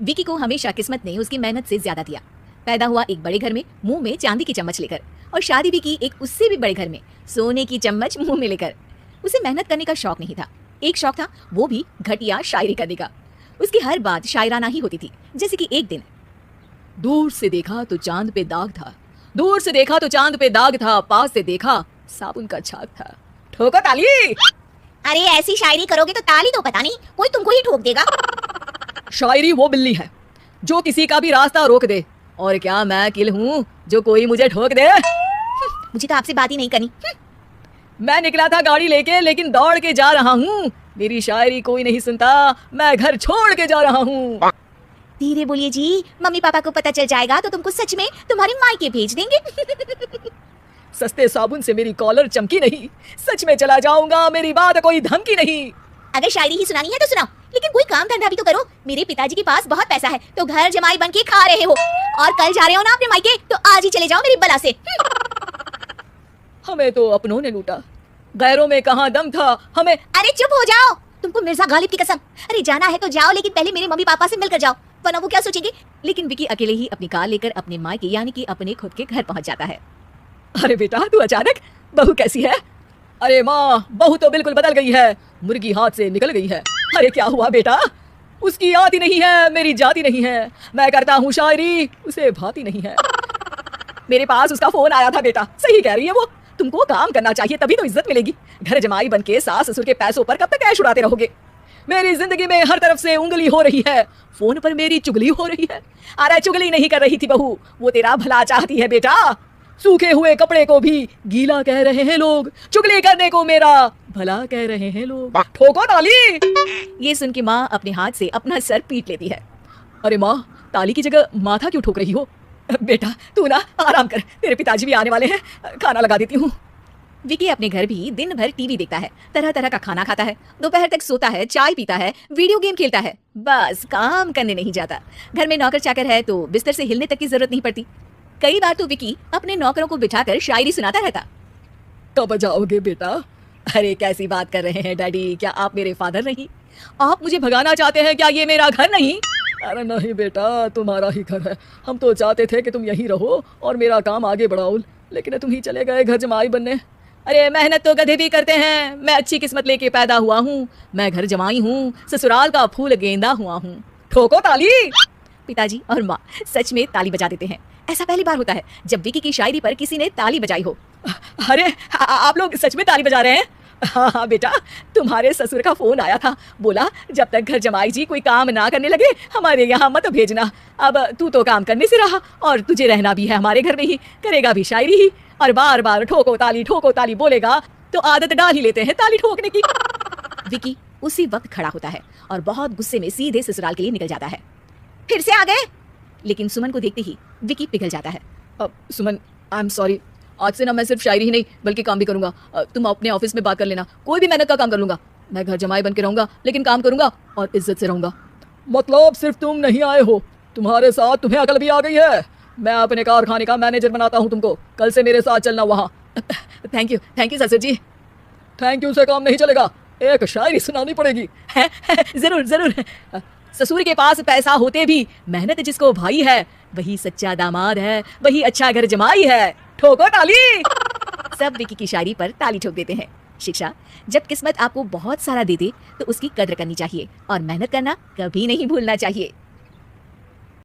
विकी को हमेशा किस्मत ने उसकी मेहनत से ज्यादा दिया। पैदा हुआ एक बड़े घर में मुंह में चांदी की चम्मच लेकर, और शादी भी की एक उससे भी बड़े घर में सोने की चम्मच मुंह में लेकर। उसे मेहनत करने का शौक नहीं था, एक शौक था वो भी घटिया शायरी करने का। उसकी हर बात शायराना ही होती थी। जैसे कि एक दिन, दूर से देखा तो चांद पे दाग था, दूर से देखा तो चांद पे दाग था, पास से देखा साबुन का छाग था। ठोको ताली। अरे ऐसी शायरी करोगे तो ताली तो पता नहीं कोई तुमको ही ठोक देगा। शायरी वो बिल्ली है जो किसी का भी रास्ता रोक दे, और क्या मैं किल हूँ जो कोई मुझे ठोक दे। मुझे तो आपसे बात ही नहीं करनी। मैं निकला था गाड़ी लेके, लेकिन दौड़ के जा रहा हूँ। मेरी शायरी कोई नहीं सुनता, मैं घर छोड़ के जा रहा हूँ। धीरे बोलिए जी, मम्मी पापा को पता चल जाएगा तो तुमको सच में तुम्हारे मायके भेज देंगे। सस्ते साबुन से मेरी कॉलर चमकी नहीं, सच में चला जाऊंगा, मेरी बात कोई धमकी नहीं। अगर शायरी ही सुनानी है तो सुनाओ, लेकिन कोई काम धंधा भी तो करो। मेरे पिताजी के पास बहुत पैसा है तो घर जमाई बन के खा रहे हो, और कल जा रहे हो ना अपने मायके तो आज ही चले जाओ मेरी बला से। हमें तो अपनों ने लूटा, गैरों में कहाँ दम था हमें। अरे चुप हो जाओ, तुमको मिर्जा गालिब की कसम। अरे जाना है तो जाओ, लेकिन पहले मेरे मम्मी पापा से मिलकर जाओ, वरना वो क्या सोचेंगे। लेकिन विकी अकेले ही अपनी कार लेकर अपने मायके यानी कि अपने खुद के घर पहुंच जाता है। अरे बेटा, तू अचानक, बहू कैसी है? अरे माँ, बहू तो बिल्कुल बदल गई है, मुर्गी हाथ से निकल गई है। अरे क्या हुआ बेटा? उसकी आती नहीं है, मेरी जाती नहीं है, मैं करता हूँ शायरी, उसे भाती नहीं है। मेरे पास उसका फोन आया था बेटा, सही कह रही है वो, तुमको काम करना चाहिए तभी तो इज्जत मिलेगी। घर जमाई बन के सास ससुर के पैसों पर कब तक ऐश उड़ाते रहोगे? मेरी जिंदगी में हर तरफ से उंगली हो रही है, फोन पर मेरी चुगली हो रही है। अरे चुगली नहीं कर रही थी बहू, वो तेरा भला चाहती है बेटा। सूखे हुए कपड़े को भी गीला कह रहे हैं लोग, चुगली करने को मेरा भला कह रहे हैं लोग। ठोको ताली। ये सुन के माँ अपने हाथ से अपना सर पीट लेती है। अरे माँ, ताली की जगह माथा क्यों ठोक रही हो? बेटा तू ना आराम कर, तेरे पिताजी भी आने वाले हैं, खाना लगा देती हूँ। विकी अपने घर भी दिन भर टीवी देखता है, तरह तरह का खाना खाता है, दोपहर तक सोता है, चाय पीता है, वीडियो गेम खेलता है, बस काम करने नहीं जाता। घर में नौकर चाकर है तो बिस्तर से हिलने तक की जरूरत नहीं पड़ती। कई बार तो विकी अपने नौकरों को बिठाकर शायरी सुनाता रहता। कब जाओगे बेटा? अरे कैसी बात कर रहे हैं डैडी, क्या आप मेरे फादर नहीं? आप मुझे भगाना चाहते हैं क्या? ये मेरा घर नहीं। अरे नहीं बेटा, तुम्हारा ही घर है, हम तो चाहते थे कि तुम यहीं रहो और मेरा काम आगे बढ़ाओ, लेकिन तुम ही चले गए घर जमाई बनने। अरे मेहनत तो गधे भी करते हैं, मैं अच्छी किस्मत लेके पैदा हुआ हूँ, मैं घर जमाई हूँ, ससुराल का फूल गेंदा हुआ हूँ। ठोको ताली। पिताजी और माँ सच में ताली बजा देते हैं। ऐसा पहली बार होता है जब विकी की शायरी पर किसी ने ताली बजाई हो। अरे आप लोग सच में ताली बजा रहे हैं? हाँ हाँ बेटा, तुम्हारे ससुर का फोन आया था, बोला जब तक घर जमाई जी कोई काम ना करने लगे हमारे यहाँ मत भेजना। अब तू तो काम करने से रहा और तुझे रहना भी है हमारे घर में ही, करेगा भी शायरी ही, और बार बार ठोको ताली बोलेगा तो आदत डाल ही लेते हैं ताली ठोकने की। विकी उसी वक्त खड़ा होता है और बहुत गुस्से में सीधे ससुराल के लिए निकल जाता है। फिर से आ गए? लेकिन सुमन को देखते ही विकी पिघल जाता है। अब सुमन, आई एम सॉरी, आज से ना मैं सिर्फ शायरी ही नहीं बल्कि काम भी करूंगा। तुम अपने ऑफिस में बात कर लेना, कोई भी मेहनत का काम कर लूंगा। मैं घर जमाई बन के रहूंगा, लेकिन काम करूंगा और इज्जत से रहूंगा। मतलब सिर्फ तुम नहीं आए हो, तुम्हारे साथ तुम्हें अकल भी आ गई है। मैं अपने कारखाने का मैनेजर बनाता हूँ तुमको, कल से मेरे साथ चलना वहाँ। थैंक यू ससुर जी। थैंक यू से काम नहीं चलेगा, एक शायरी सुनानी पड़ेगी। जरूर। ससुर के पास पैसा होते भी मेहनत जिसको भाई है, वही सच्चा दामाद है, वही अच्छा घर जमाई है। ठोको ताली। सब विकी की शायरी पर ताली ठोक देते हैं। शिक्षा, जब किस्मत आपको बहुत सारा दे दे तो उसकी कद्र करनी चाहिए और मेहनत करना कभी नहीं भूलना चाहिए।